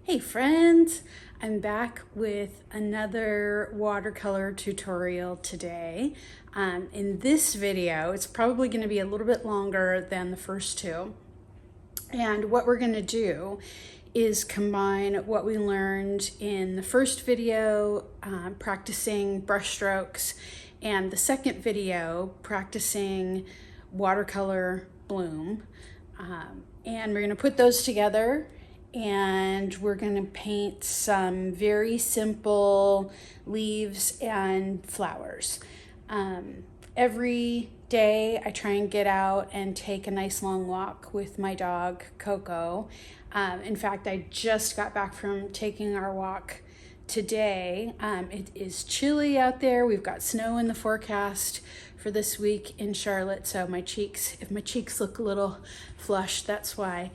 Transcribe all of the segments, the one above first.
Hey friends, I'm back with another watercolor tutorial today. In this video, it's probably going to be a little bit longer than the first two. And what we're going to do is combine what we learned in the first video, practicing brush strokes, and the second video, practicing watercolor bloom. And we're going to put those together and we're going to paint some very simple leaves and flowers. Every day I try and get out and take a nice long walk with my dog Coco. In fact, I just got back from taking our walk today. It is chilly out there. We've got snow in the forecast for this week in Charlotte, so if my cheeks look a little flushed, that's why.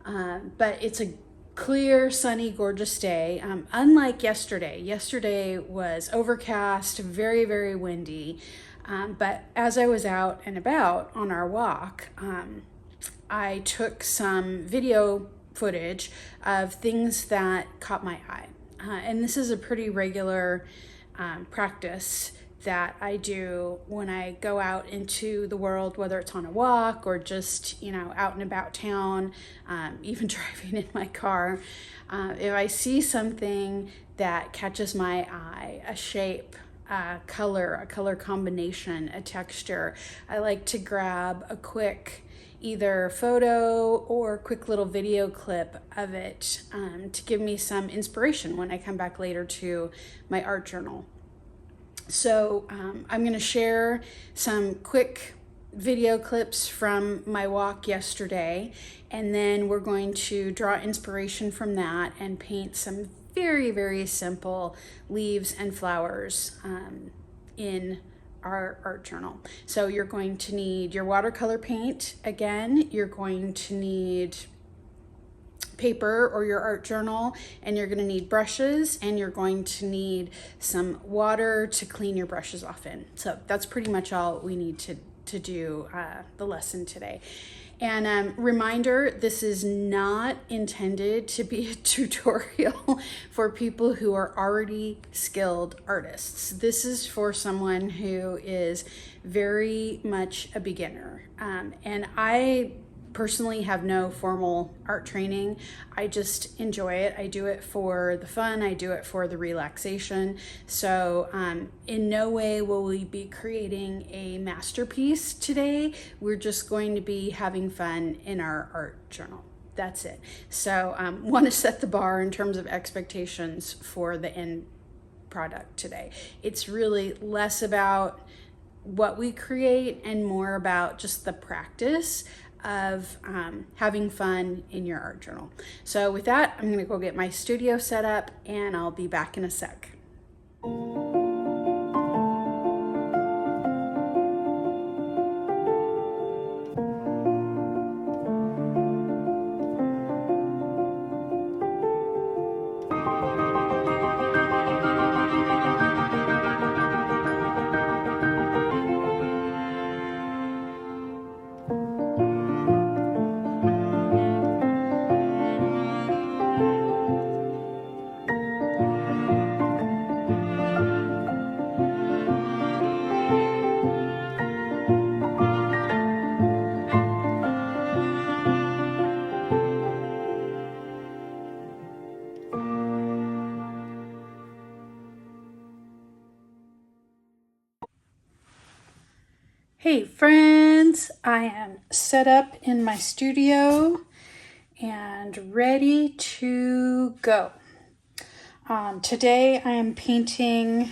But it's a clear, sunny, gorgeous day. Unlike yesterday. Yesterday was overcast, very, very windy. But as I was out and about on our walk, I took some video footage of things that caught my eye. And this is a pretty regular practice that I do when I go out into the world, whether it's on a walk or just, out and about town, even driving in my car. If I see something that catches my eye, a shape, a color combination, a texture, I like to grab a quick either photo or quick little video clip of it to give me some inspiration when I come back later to my art journal. So I'm going to share some quick video clips from my walk yesterday, and then we're going to draw inspiration from that and paint some very, very simple leaves and flowers in our art journal. So you're going to need your watercolor paint. Again, you're going to need paper or your art journal, and you're going to need brushes, and you're going to need some water to clean your brushes off in. So that's pretty much all we need to do the lesson today. And reminder, this is not intended to be a tutorial for people who are already skilled artists. This is for someone who is very much a beginner. And I personally have no formal art training. I just enjoy it. I do it for the fun. I do it for the relaxation. So in no way will we be creating a masterpiece today. We're just going to be having fun in our art journal. That's it. So want to set the bar in terms of expectations for the end product today. It's really less about what we create and more about just the practice of having fun in your art journal. So with that, I'm gonna go get my studio set up and I'll be back in a sec. Hey friends, I am set up in my studio and ready to go. Today I am painting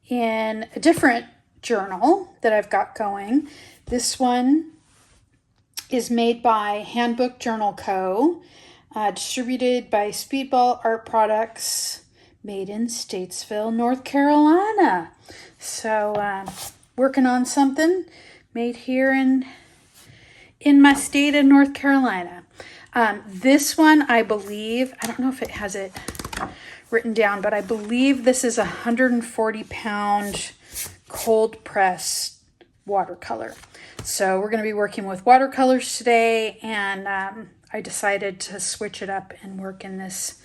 in a different journal that I've got going. This one is made by Handbook Journal Co., distributed by Speedball Art Products, made in Statesville, North Carolina. So working on something made here in my state of North Carolina. This one, I believe, I don't know if it has it written down, but I believe this is a 140-pound cold press watercolor. So we're going to be working with watercolors today, and I decided to switch it up and work in this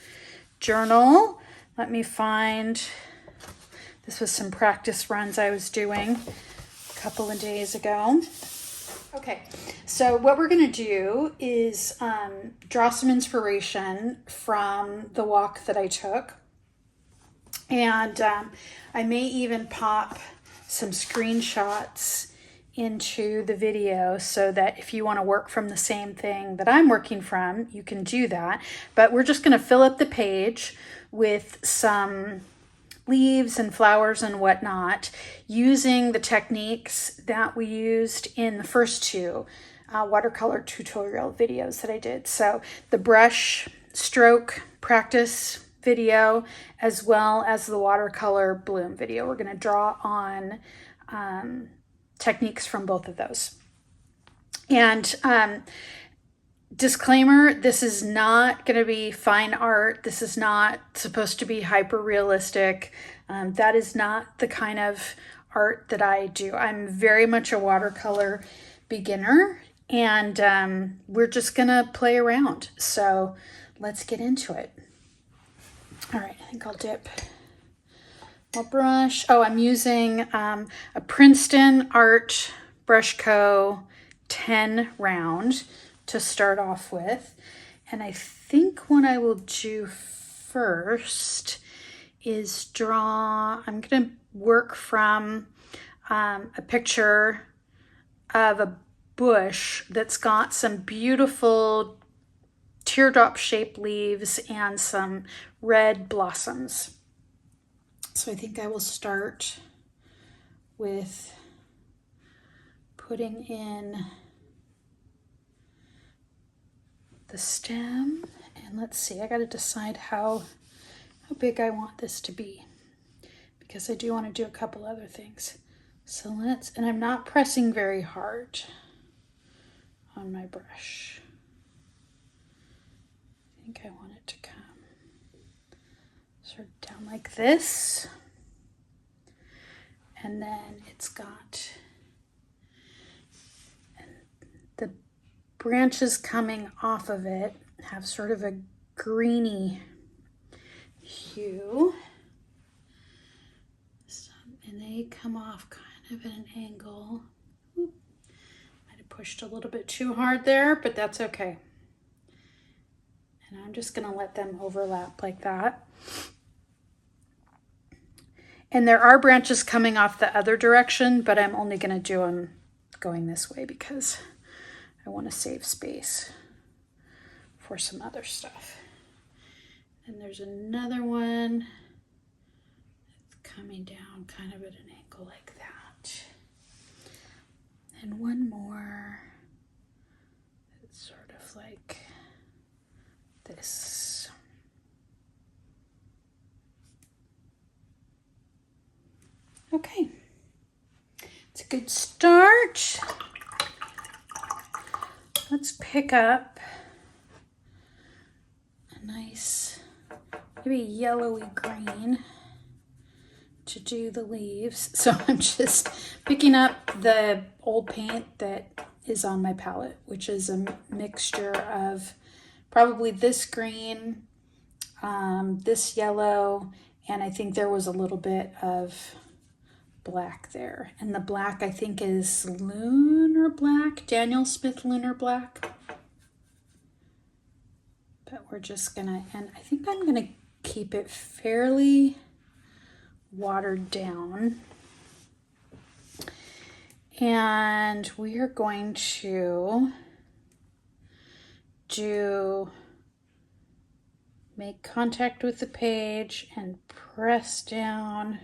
journal. Let me find, this was some practice runs I was doing a couple of days ago. Okay, so what we're going to do is draw some inspiration from the walk that I took. And I may even pop some screenshots into the video so that if you want to work from the same thing that I'm working from, you can do that. But we're just going to fill up the page with some leaves and flowers and whatnot using the techniques that we used in the first two watercolor tutorial videos that I did. So the brush stroke practice video as well as the watercolor bloom video. We're going to draw on techniques from both of those. And disclaimer, this is not going to be fine art. This is not supposed to be hyper realistic. That is not the kind of art that I do. I'm very much a watercolor beginner, and we're just going to play around. So let's get into it. All right, I think I'll dip my brush. Oh, I'm using a Princeton Art Brush Co. 10 round to start off with. And I think what I will do first is draw, I'm going to work from a picture of a bush that's got some beautiful teardrop shaped leaves and some red blossoms. So I think I will start with putting in the stem, and let's see, I got to decide how big I want this to be because I do want to do a couple other things. So and I'm not pressing very hard on my brush. I think I want it to come sort of down like this, and then it's got the branches coming off of it have sort of a greeny hue, and they come off kind of at an angle. Oop. Might have pushed a little bit too hard there, but that's okay. And I'm just going to let them overlap like that. And there are branches coming off the other direction, but I'm only going to do them going this way because I want to save space for some other stuff. And there's another one that's coming down kind of at an angle like that. And one more that's sort of like this. Okay, it's a good start. Let's pick up a nice, maybe yellowy green to do the leaves. So I'm just picking up the old paint that is on my palette, which is a mixture of probably this green, this yellow, and I think there was a little bit of black there. And the black I think is Lunar Black, Daniel Smith Lunar Black. But we're just gonna, and I think I'm gonna keep it fairly watered down. And we are going to make contact with the page and press down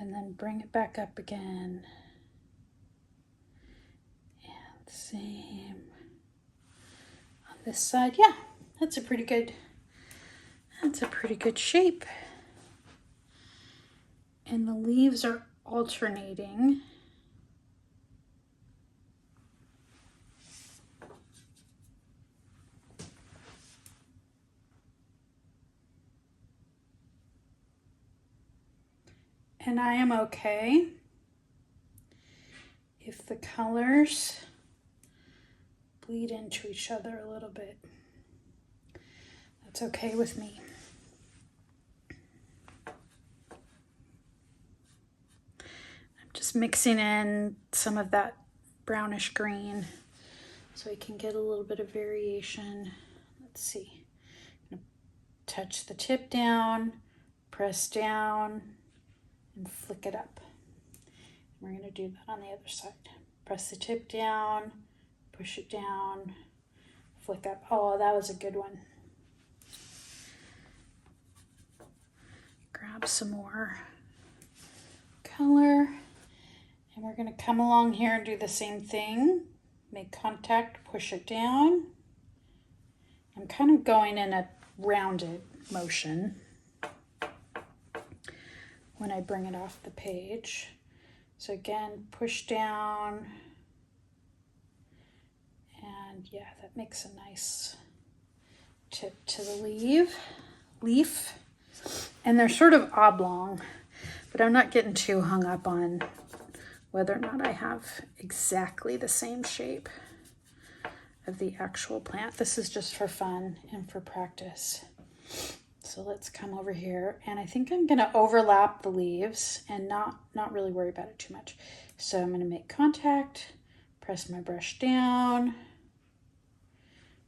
and then bring it back up again. And same on this side. Yeah, that's a pretty good shape. And the leaves are alternating. And I am okay if the colors bleed into each other a little bit. That's okay with me. I'm just mixing in some of that brownish green so I can get a little bit of variation. Let's see. I'm gonna touch the tip down, press down, and flick it up. We're going to do that on the other side. Press the tip down, push it down, flick up. Oh, that was a good one. Grab some more color, and we're going to come along here and do the same thing. Make contact, push it down. I'm kind of going in a rounded motion when I bring it off the page. So again, push down, and yeah, that makes a nice tip to the leaf. And they're sort of oblong, but I'm not getting too hung up on whether or not I have exactly the same shape of the actual plant. This is just for fun and for practice. So let's come over here, and I think I'm gonna overlap the leaves and not really worry about it too much. So I'm gonna make contact, press my brush down,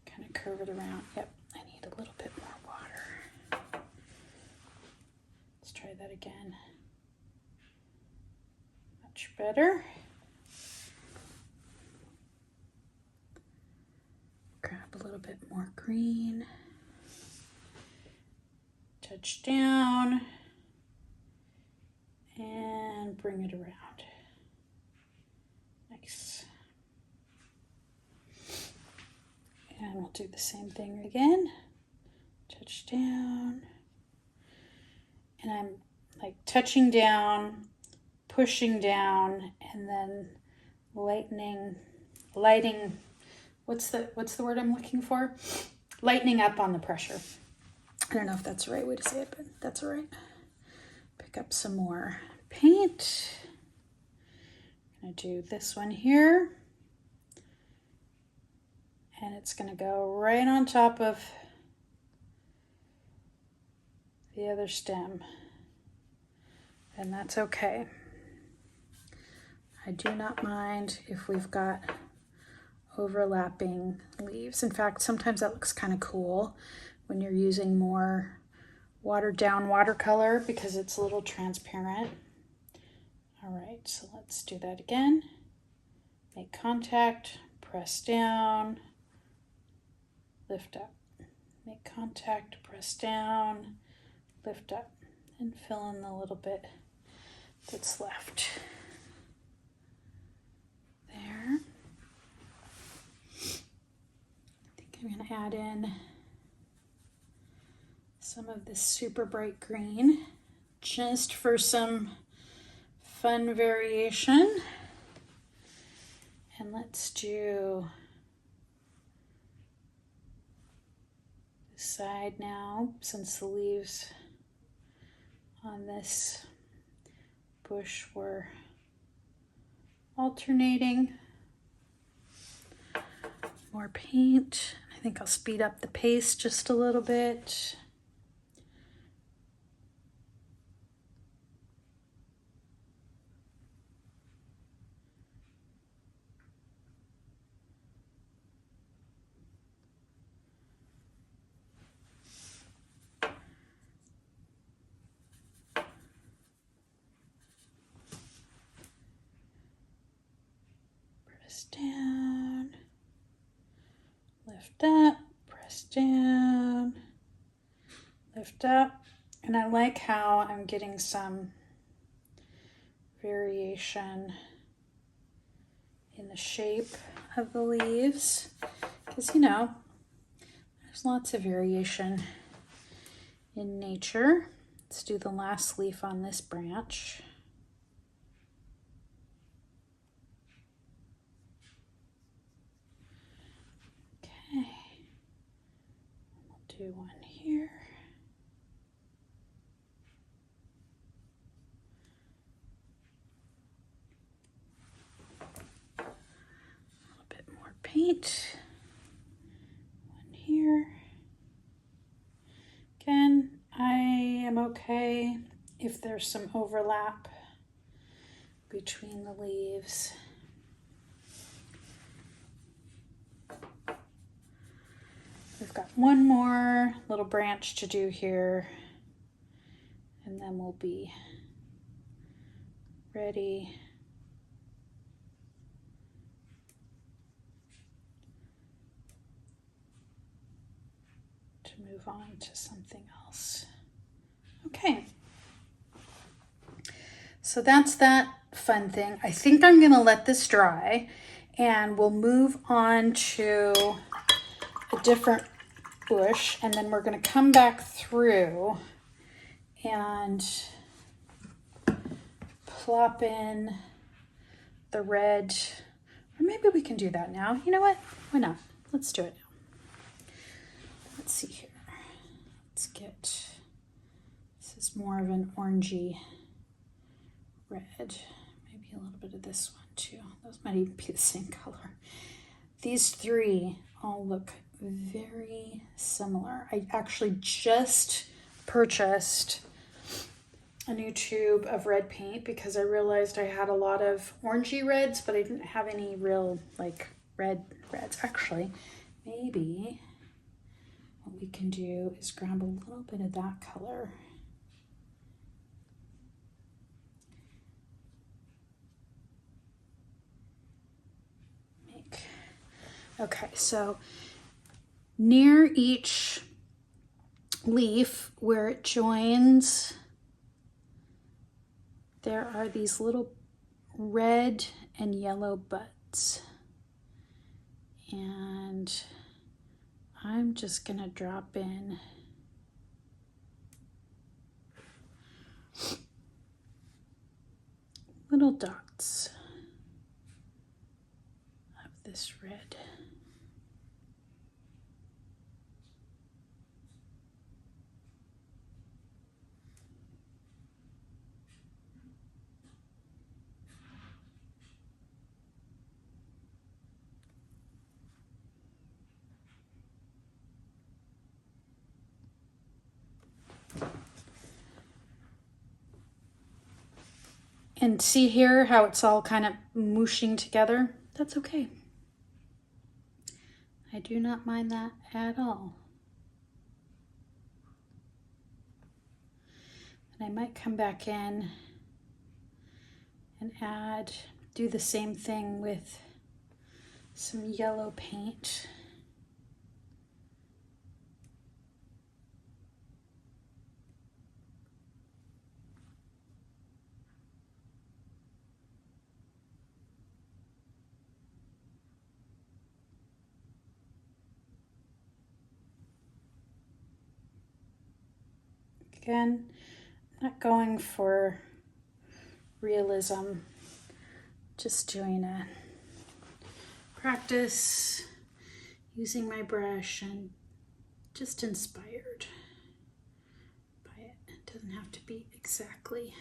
kind of curve it around. Yep, I need a little bit more water. Let's try that again. Much better. Grab a little bit more green. Touch down and bring it around. Nice. And we'll do the same thing again. Touch down. And I'm like touching down, pushing down, and then lighting, what's the word I'm looking for? Lightening up on the pressure. I don't know if that's the right way to say it, but that's all right. Pick up some more paint. I'm gonna do this one here. And it's gonna go right on top of the other stem. And that's okay. I do not mind if we've got overlapping leaves. In fact, sometimes that looks kind of cool when you're using more watered down watercolor because it's a little transparent. All right, so let's do that again. Make contact, press down, lift up. Make contact, press down, lift up, and fill in the little bit that's left. There. I think I'm gonna add in some of this super bright green just for some fun variation. And let's do this side now, since the leaves on this bush were alternating. More paint. I think I'll speed up the pace just a little bit. Press down, lift up, press down, lift up. And I like how I'm getting some variation in the shape of the leaves, because you know, there's lots of variation in nature. Let's do the last leaf on this branch. Okay, we'll do one here. A little bit more paint. okay if there's some overlap between the leaves. We've got one more little branch to do here, and then we'll be ready to move on to something else. Okay, so that's that fun thing. I think I'm gonna let this dry and we'll move on to a different bush, and then we're gonna come back through and plop in the red, or maybe we can do that now. You know what? Why not? Let's do it now. Let's see here. Let's get, this is more of an orangey red. Maybe a little bit of this one too. Those might even be the same color. These three all look very similar. I actually just purchased a new tube of red paint because I realized I had a lot of orangey reds, but I didn't have any real like reds. Actually, maybe what we can do is grab a little bit of that color. Okay, so near each leaf where it joins, there are these little red and yellow buds. And I'm just gonna drop in little dots of this red. And see here how it's all kind of mooshing together? That's okay. I do not mind that at all. And I might come back in and do the same thing with some yellow paint. Again, not going for realism, just doing a practice, using my brush and just inspired by it. It doesn't have to be exactly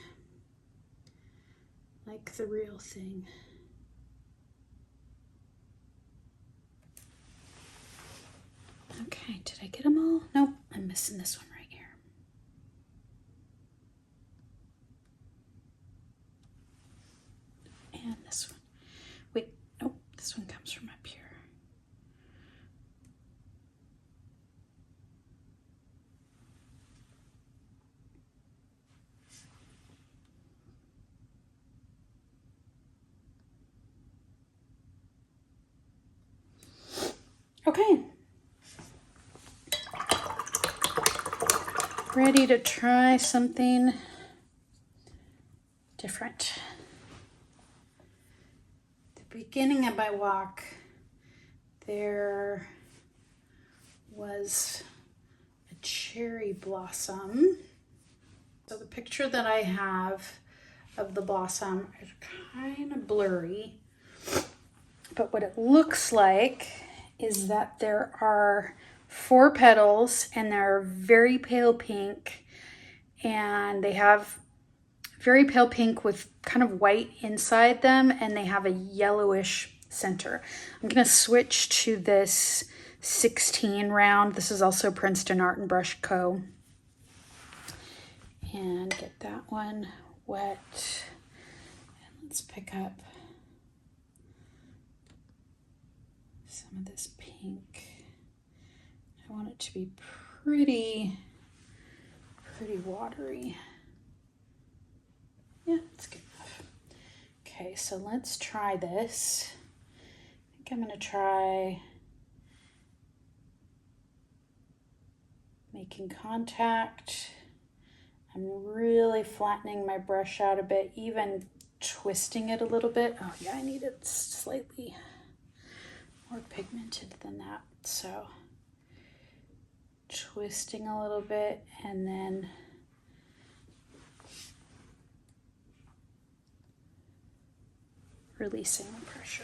like the real thing. Okay, did I get them all? Nope, I'm missing this one right here. And this one. Wait, nope, this one comes from up here. Okay. Ready to try something different. The beginning of my walk, there was a cherry blossom. So the picture that I have of the blossom is kind of blurry, but what it looks like is that there are 4 petals and they're very pale pink, and they have very pale pink with kind of white inside them, and they have a yellowish center. I'm gonna switch to this 16 round. This is also Princeton Art and Brush Co. and get that one wet. And let's pick up some of this pink. I want it to be pretty watery. Yeah, that's good enough. Okay, so let's try this. I think I'm gonna try making contact. I'm really flattening my brush out a bit, even twisting it a little bit. Oh yeah, I need it slightly more pigmented than that. So twisting a little bit and then releasing the pressure.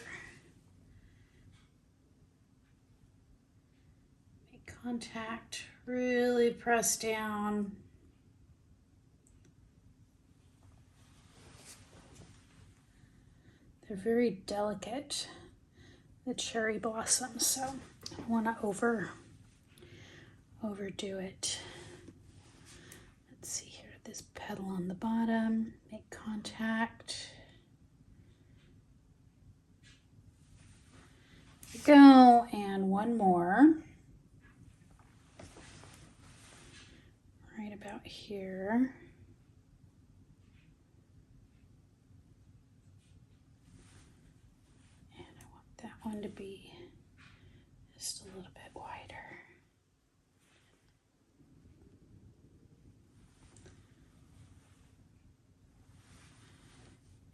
Make contact, really press down. They're very delicate, the cherry blossoms, so I don't want to overdo it. Let's see here, this petal on the bottom, make contact. There we go, and one more. Right about here. And I want that one to be just a little bit wider.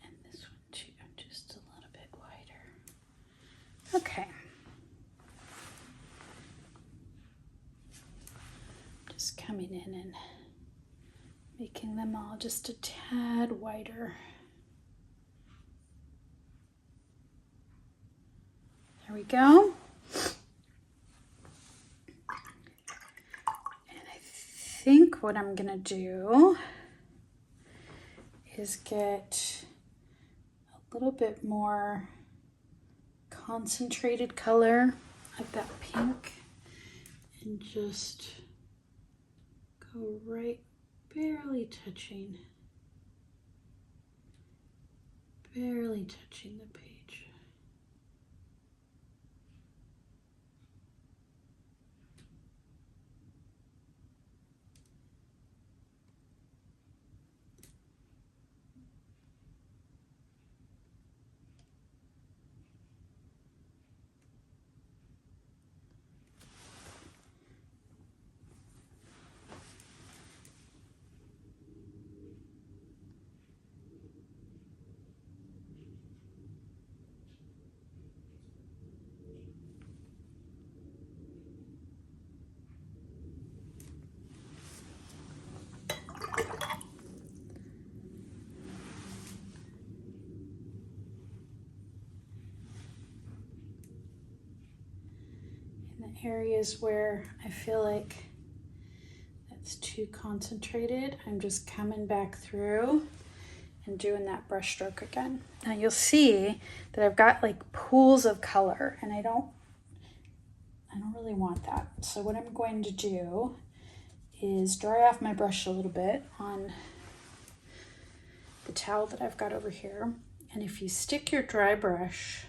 And this one too, just a little bit wider. Okay. Just coming in and making them all just a tad wider. There we go. And I think what I'm gonna do is get a little bit more concentrated color of that pink and just go right, barely touching the page. Areas where I feel like that's too concentrated, I'm just coming back through and doing that brush stroke again. Now you'll see that I've got like pools of color and I don't really want that. So what I'm going to do is dry off my brush a little bit on the towel that I've got over here. And if you stick your dry brush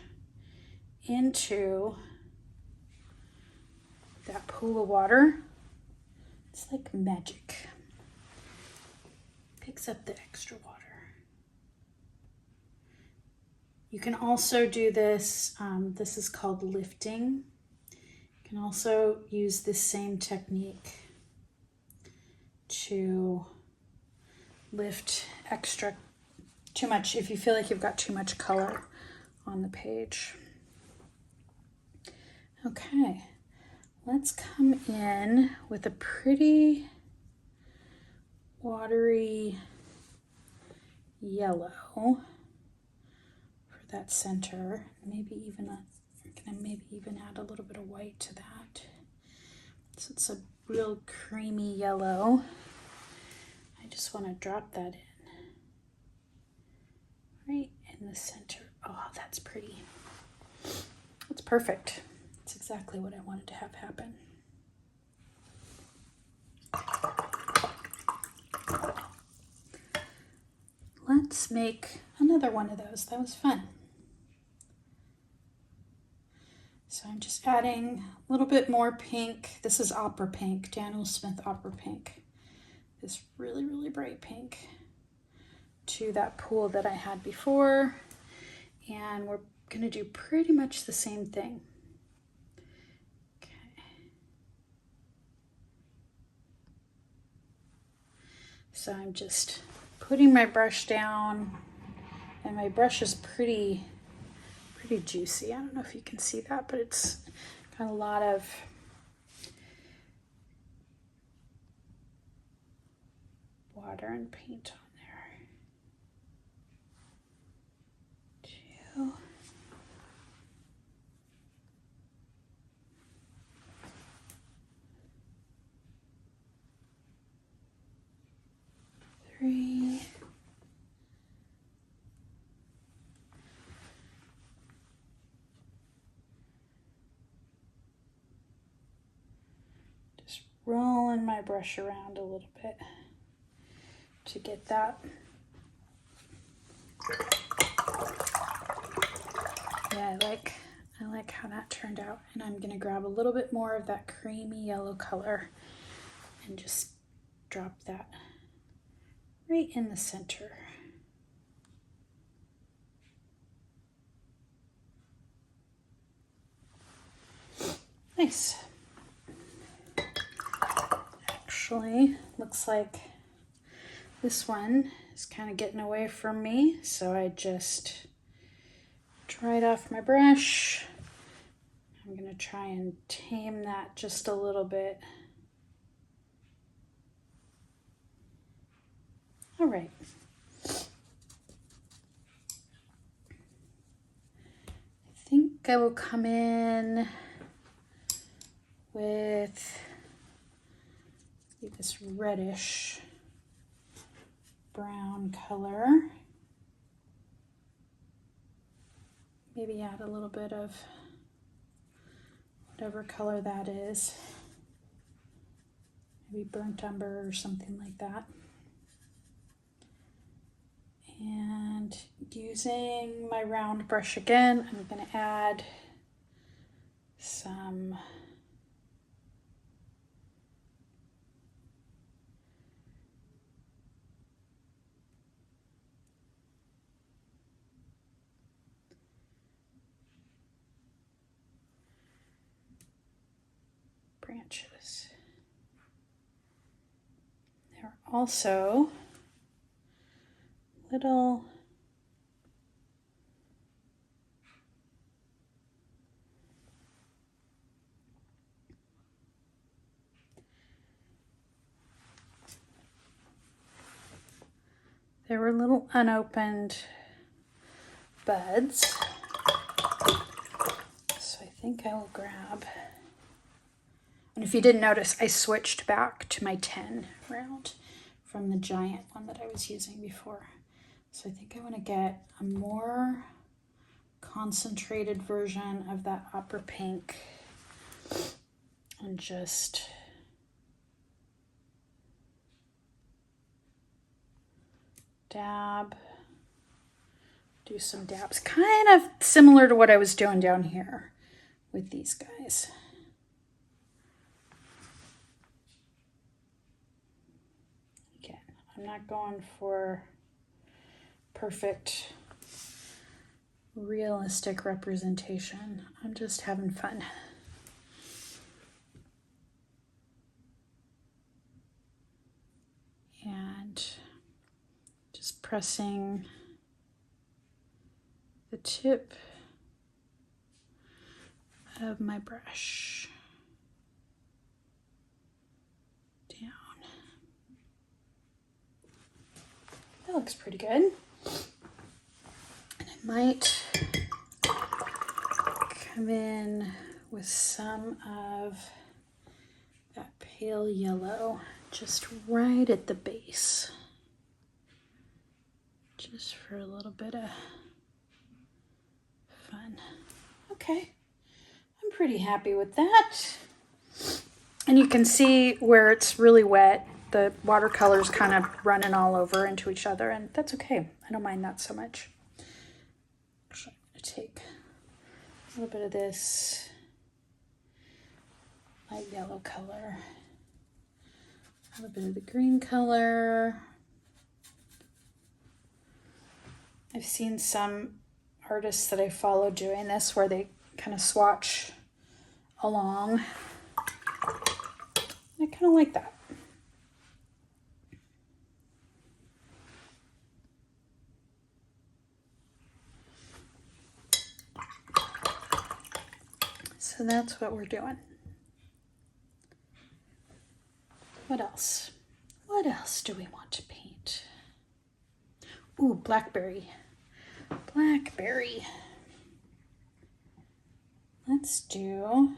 into that pool of water, it's like magic. Picks up the extra water. You can also do this, this is called lifting. You can also use this same technique to lift too much, if you feel like you've got too much color on the page. Okay. Let's come in with a pretty watery yellow for that center. Maybe even add a little bit of white to that. So it's a real creamy yellow. I just want to drop that in right in the center. Oh, that's pretty. That's perfect. That's exactly what I wanted to have happen. let's make another one of those. That was fun. So I'm just adding a little bit more pink. This is Opera Pink, Daniel Smith Opera Pink. This really, really bright pink to that pool that I had before. And we're gonna do pretty much the same thing. Okay. So I'm just putting my brush down, and my brush is pretty juicy. I don't know if you can see that, but it's got a lot of water and paint on there. 2. 3. Rolling my brush around a little bit to get that. Yeah, I like how that turned out. And I'm gonna grab a little bit more of that creamy yellow color and just drop that right in the center. Nice. Actually, looks like this one is kind of getting away from me, so I just dried off my brush. I'm gonna try and tame that just a little bit. All right. I think I will come in with this reddish brown color. Maybe add a little bit of whatever color that is. Maybe burnt umber or something like that. And using my round brush again, I'm going to add some branches. There are also little unopened buds. So I think I will grab, and if you didn't notice, I switched back to my 10 round from the giant one that I was using before. So I think I want to get a more concentrated version of that opera pink and just dab, do some dabs, kind of similar to what I was doing down here with these guys. Again, I'm not going for perfect realistic representation. I'm just having fun. And just pressing the tip of my brush down. That looks pretty good. And I might come in with some of that pale yellow just right at the base, just for a little bit of fun. Okay, I'm pretty happy with that. And you can see where it's really wet the watercolor's kind of running all over into each other, and that's okay. I don't mind that so much. Actually, I'm going to take a little bit of this light yellow color, a little bit of the green color. I've seen some artists that I follow doing this where they kind of swatch along. I kind of like that. So that's what we're doing. What else? What else do we want to paint? Ooh, blackberry. Blackberry. Let's do,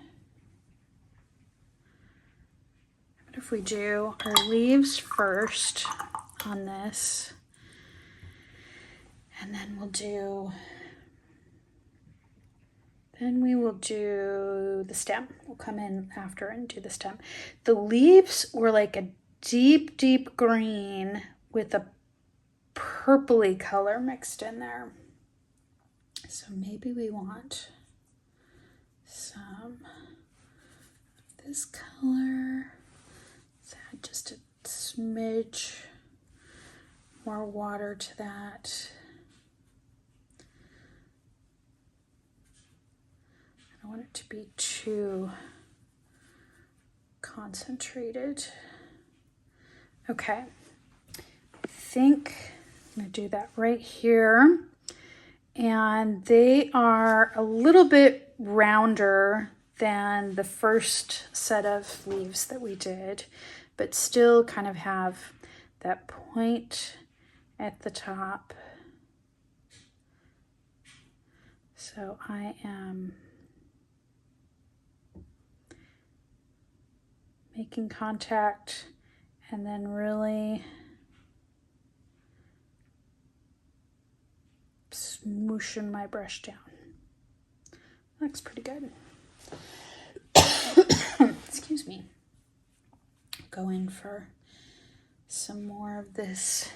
what if we do our leaves first on this, and then we will do the stem. We'll come in after and do the stem. The leaves were like a deep, deep green with a purpley color mixed in there. So maybe we want some of this color. Let's add just a smidge more water to that. I don't want it to be too concentrated. Okay, I think I'm going to do that right here. And they are a little bit rounder than the first set of leaves that we did, but still kind of have that point at the top. So I am making contact and then really smooshing my brush down. Looks pretty good. Excuse me. Go in for some more of this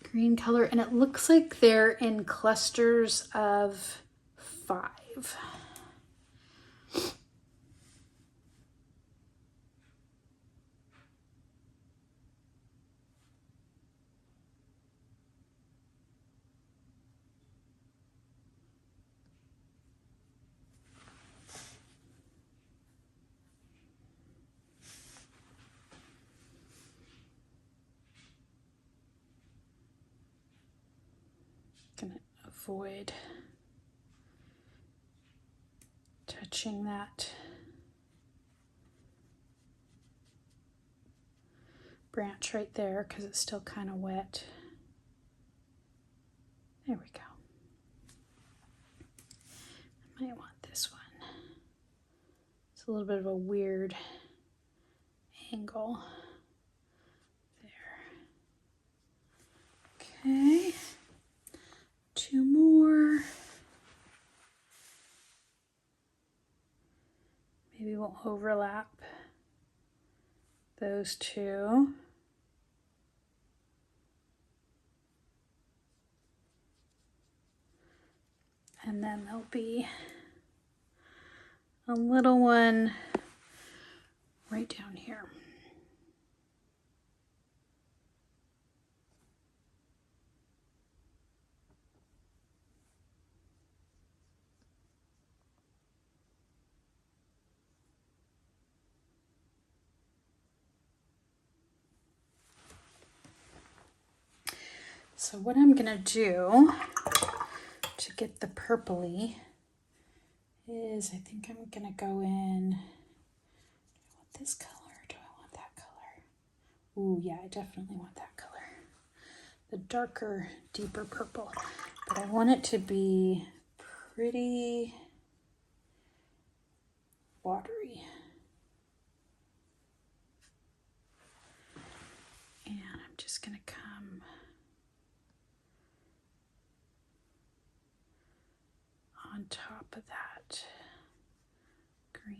green color, and it looks like they're in clusters of 5. Gonna avoid touching that branch right there because it's still kind of wet. There we go. I might want this one. It's a little bit of a weird angle there. Okay. 2 more. Maybe we'll overlap those 2. And then there'll be a little one right down here. So what I'm gonna do to get the purpley is I think I'm gonna go in, do I want this color or do I want that color? Ooh, yeah, I definitely want that color. The darker, deeper purple. But I want it to be pretty watery. And I'm just gonna come on top of that green.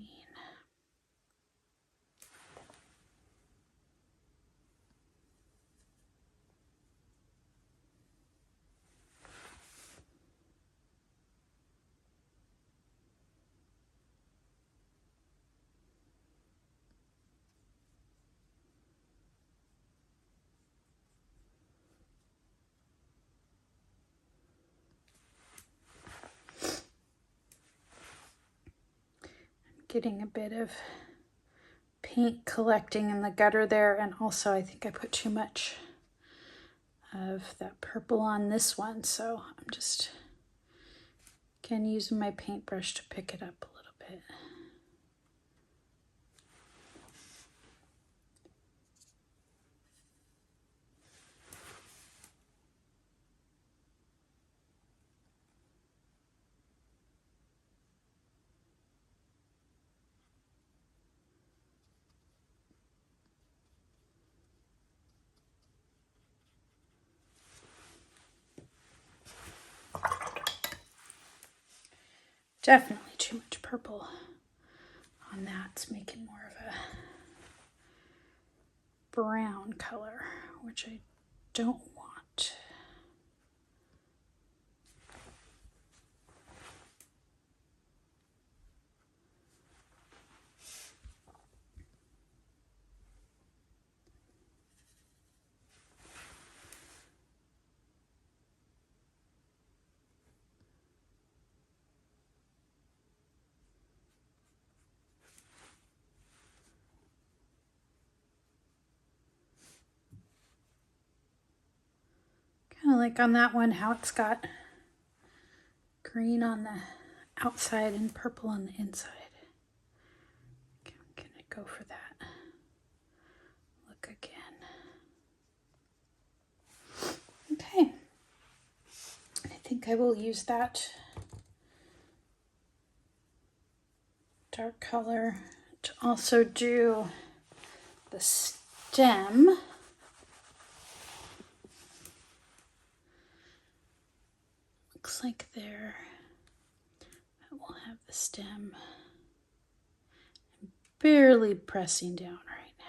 getting a bit of paint collecting in the gutter there, and also I think I put too much of that purple on this one, so I'm just again using my paintbrush to pick it up a little bit. Definitely too much purple on that. It's making more of a brown color, which I don't want. Kind of like on that one, how it's got green on the outside and purple on the inside. Okay, I'm gonna go for that look again. Okay, I think I will use that dark color to also do the stem. Looks like there that will have the stem. I'm barely pressing down right now.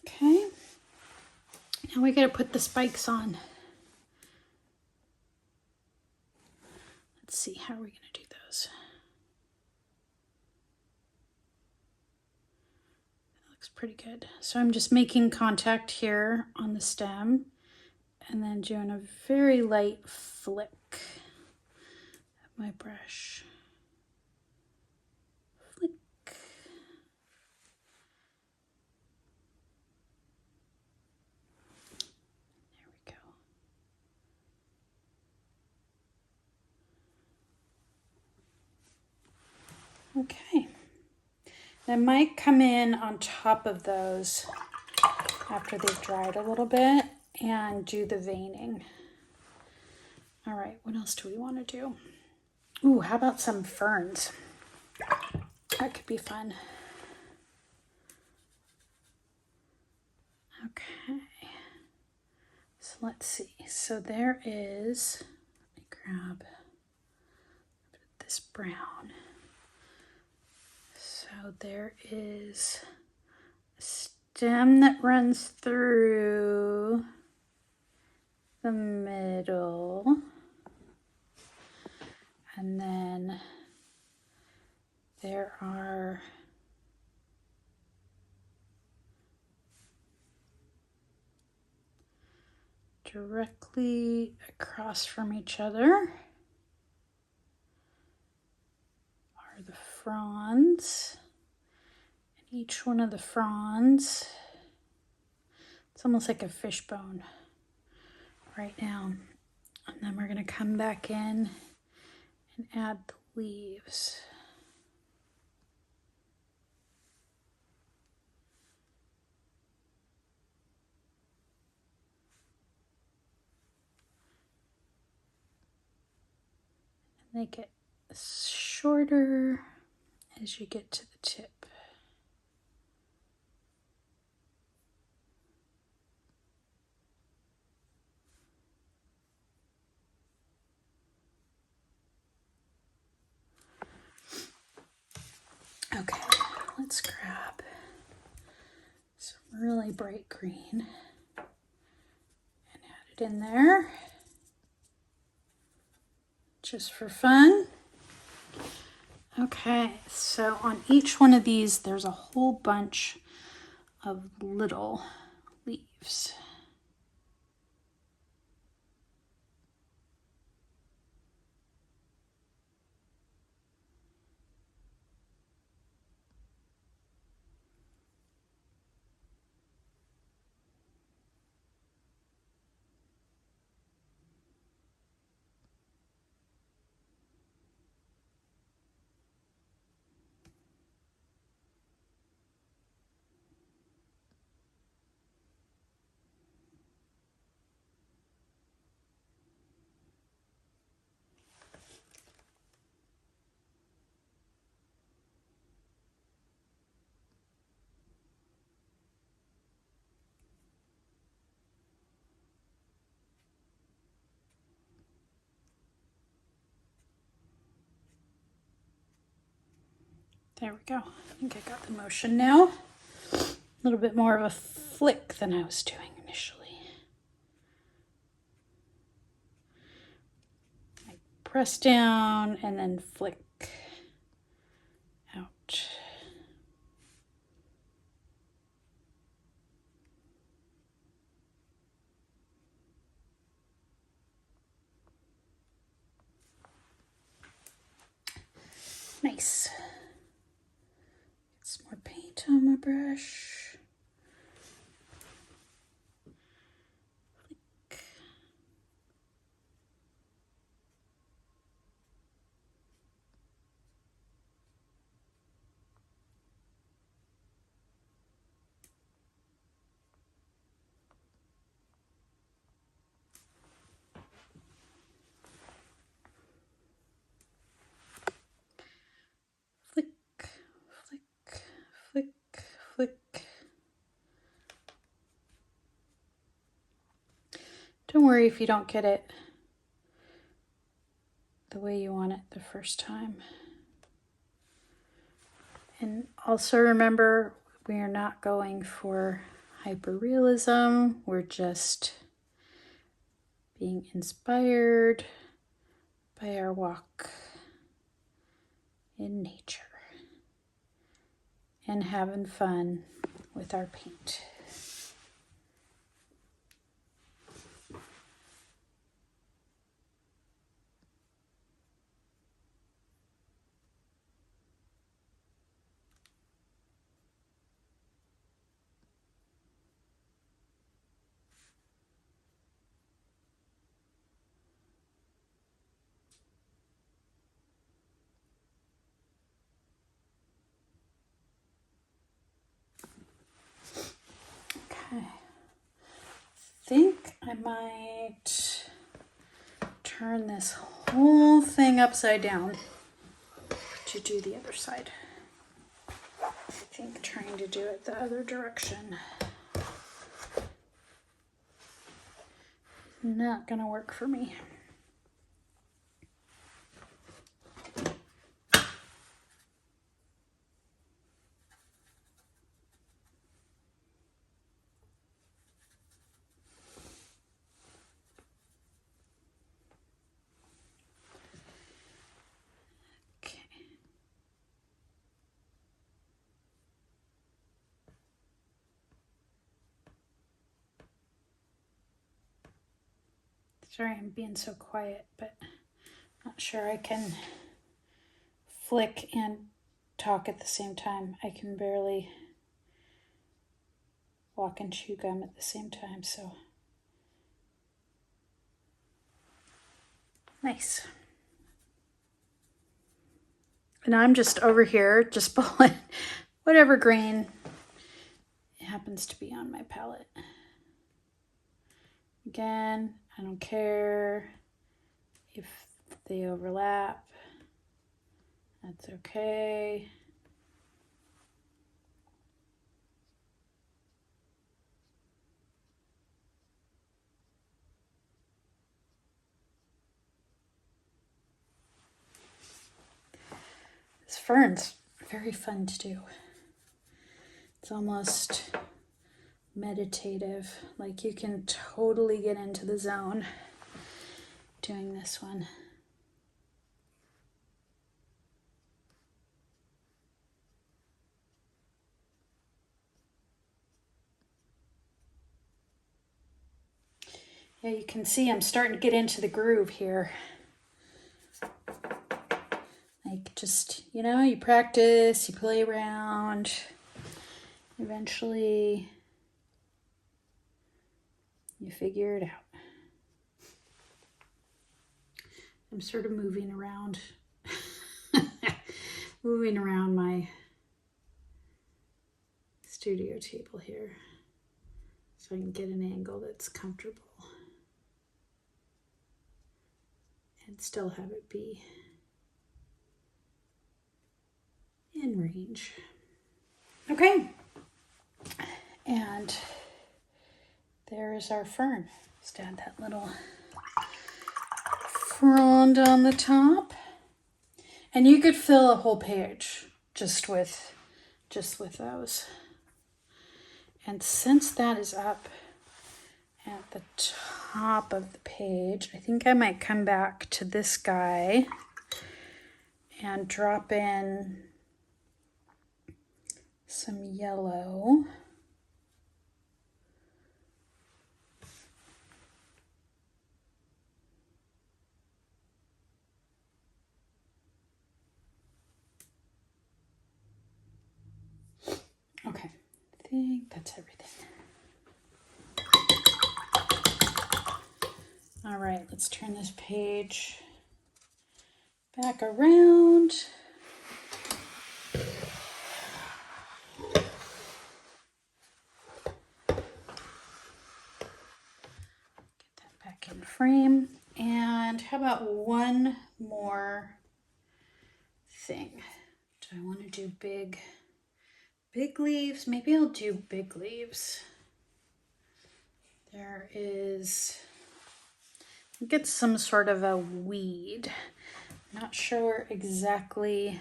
Okay, now we gotta put the spikes on. Let's see, how are we gonna do those? That looks pretty good. So I'm just making contact here on the stem and then doing a very light flick of my brush. Flick. There we go. Okay, I might come in on top of those after they've dried a little bit and do the veining. All right, what else do we want to do? Ooh, how about some ferns? That could be fun. Okay, so let's see. So there is, let me grab this brown. So there is a stem that runs through the middle, and then there are directly across from each other are the fronds, and each one of the fronds, it's almost like a fishbone right now. And then we're going to come back in and add the leaves. Make it shorter as you get to the tip. Okay, let's grab some really bright green and it in there just for fun. Okay, so on each one of these, there's a whole bunch of little leaves. There we go. I think I got the motion now. A little bit more of a flick than I was doing initially. I press down and then flick out. Nice. Get some more paint on my brush. Flick. Flick, flick, flick, flick. Don't worry if you don't get it the way you want it the first time. And also remember, we are not going for hyperrealism. We're just being inspired by our walk in nature and having fun with our paint. Okay, I think I might turn this whole thing upside down to do the other side. I think trying to do it the other direction not gonna work for me. Sorry I'm being so quiet, but not sure I can flick and talk at the same time. I can barely walk and chew gum at the same time, so nice. And I'm just over here just pulling whatever green happens to be on my palette. Again, I don't care if they overlap. That's okay. This fern's very fun to do. It's almost meditative. Like you can totally get into the zone doing this one. Yeah, you can see I'm starting to get into the groove here. Like just, you know, you practice, you play around. Eventually, you figure it out. I'm sort of moving around my studio table here so I can get an angle that's comfortable and still have it be in range. Okay, and there's our fern. Just add that little frond on the top. And you could fill a whole page just with those. And since that is up at the top of the page, I think I might come back to this guy and drop in some yellow. Okay, I think that's everything. All right, let's turn this page back around. Get that back in frame. And how about one more thing? Do I want to do big leaves? Maybe I'll do big leaves. There is, I think it's some sort of a weed. Not sure exactly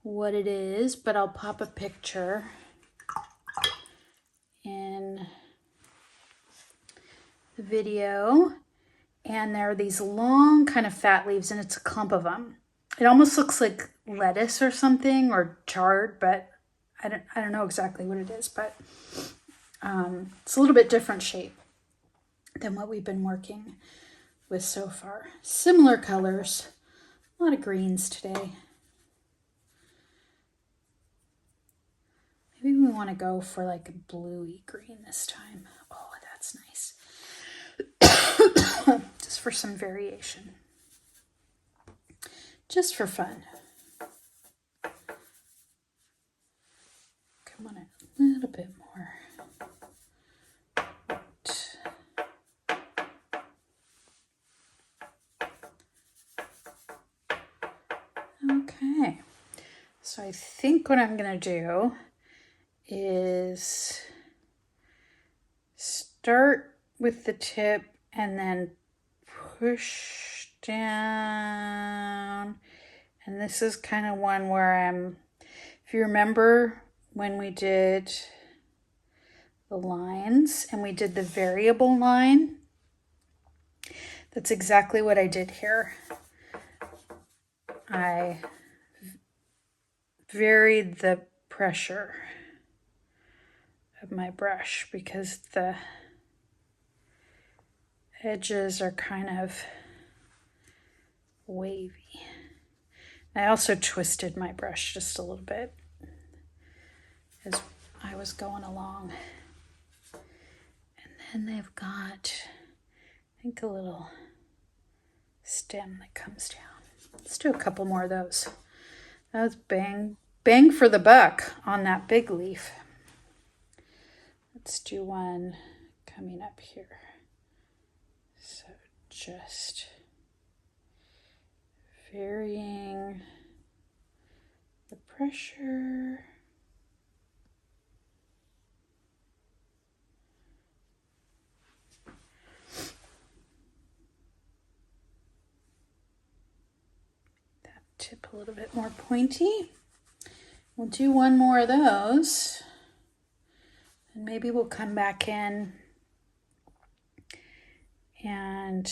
what it is, but I'll pop a picture in the video. And there are these long kind of fat leaves, and it's a clump of them. It almost looks like lettuce or something, or chard, but I don't know exactly what it is, but it's a little bit different shape than what we've been working with so far. Similar colors, a lot of greens today. Maybe we want to go for like a bluey green this time. Oh, that's nice. Just for some variation. Just for fun. Come on, a little bit more. Okay, so I think what I'm going to do is start with the tip and then push down. And this is kind of one where if you remember when we did the lines and we did the variable line, that's exactly what I did here. I varied the pressure of my brush because the edges are kind of wavy. I also twisted my brush just a little bit as I was going along. And then they've got, I think, a little stem that comes down. Let's do a couple more of those. That was bang for the buck on that big leaf. Let's do one coming up here. So just varying the pressure. That tip a little bit more pointy. We'll do one more of those. And maybe we'll come back in and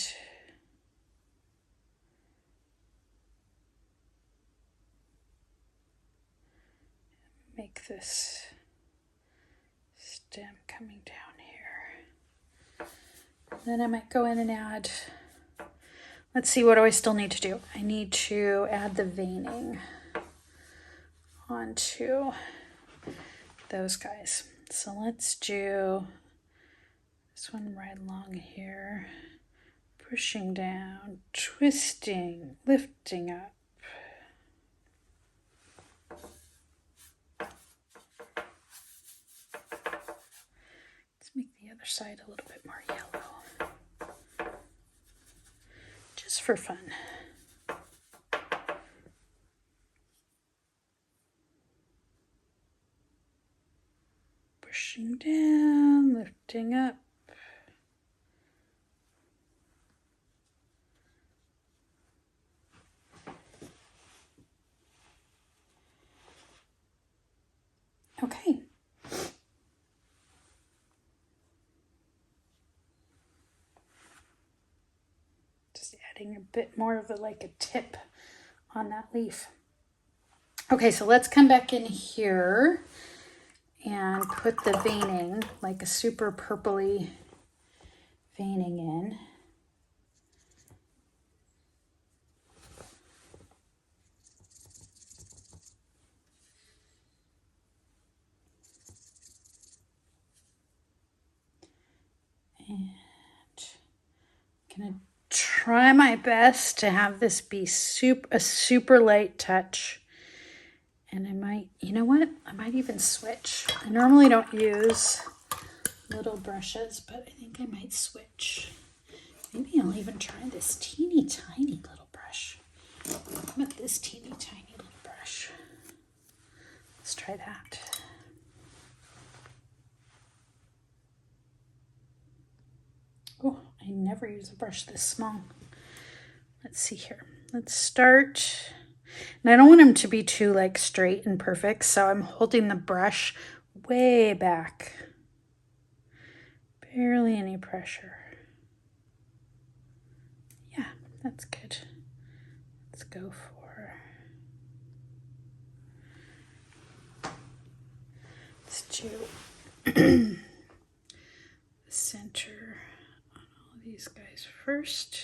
make this stem coming down here. Then I might go in and add, let's see, what do I still need to do? I need to add the veining onto those guys. So let's do this one right along here, pushing down, twisting, lifting up. Let's make the other side a little bit more yellow, just for fun. Pushing down, lifting up. Okay. Just adding a bit more of like a tip on that leaf. Okay, so let's come back in here and put the veining, like a super purpley veining in. And I'm gonna try my best to have this be a super light touch. And I might, you know what? I might even switch. I normally don't use little brushes, but I think I might switch. Maybe I'll even try this teeny tiny little brush. How about this teeny tiny little brush? Let's try that. Oh, I never use a brush this small. Let's see here. Let's start. And I don't want them to be too like straight and perfect, so I'm holding the brush way back. Barely any pressure. Yeah, that's good. Let's go for, let's do the center on all of these guys first.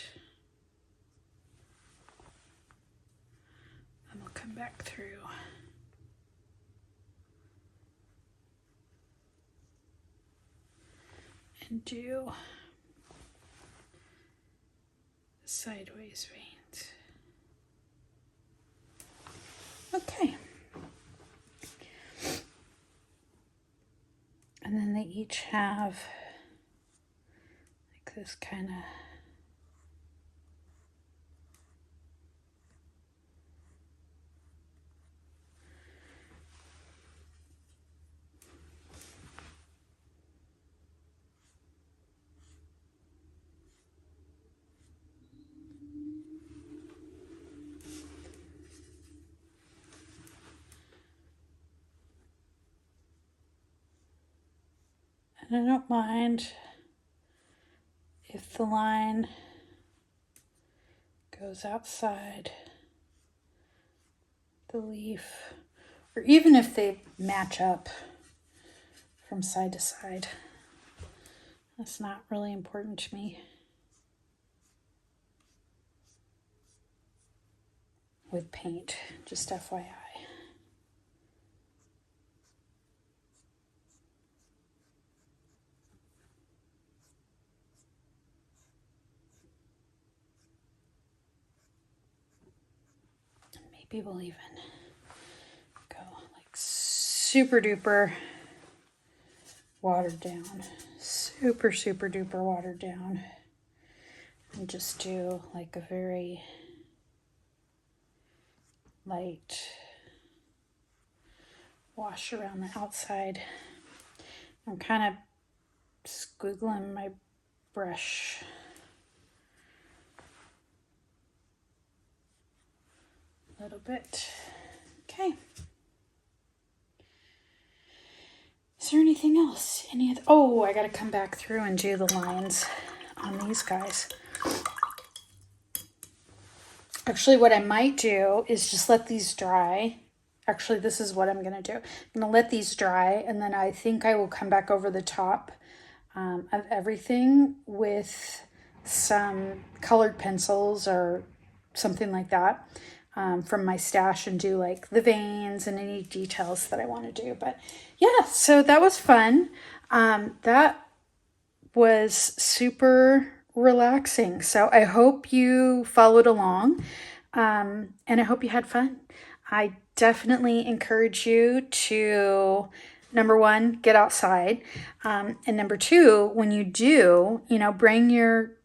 And we'll come back through. And do sideways veins. Okay. And then they each have like this kind of I don't mind if the line goes outside the leaf, or even if they match up from side to side. That's not really important to me with paint, just FYI. Maybe we'll even go like super duper watered down, super duper watered down, and just do like a very light wash around the outside. I'm kind of squiggling my brush a little bit. Okay. Is there anything anything else? Oh, I got to come back through and do the lines on these guys. Actually, what I might do is just let these dry. Actually, this is what I'm going to do. I'm going to let these dry, and then I think I will come back over the top of everything with some colored pencils or something like that from my stash, and do like the veins and any details that I want to do. But yeah, so that was fun. That was super relaxing. So I hope you followed along, and I hope you had fun. I definitely encourage you to, number one, get outside. And number two, when you do, bring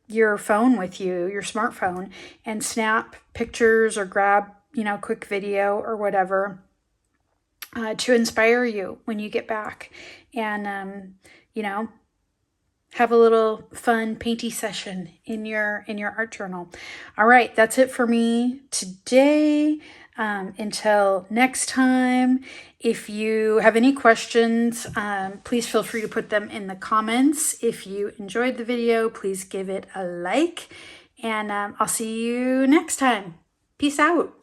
your phone with you, your smartphone, and snap pictures or grab, quick video or whatever to inspire you when you get back. And, have a little fun painty session in your art journal. All right, that's it for me today. Until next time, if you have any questions, please feel free to put them in the comments. If you enjoyed the video, please give it a like, and I'll see you next time. Peace out.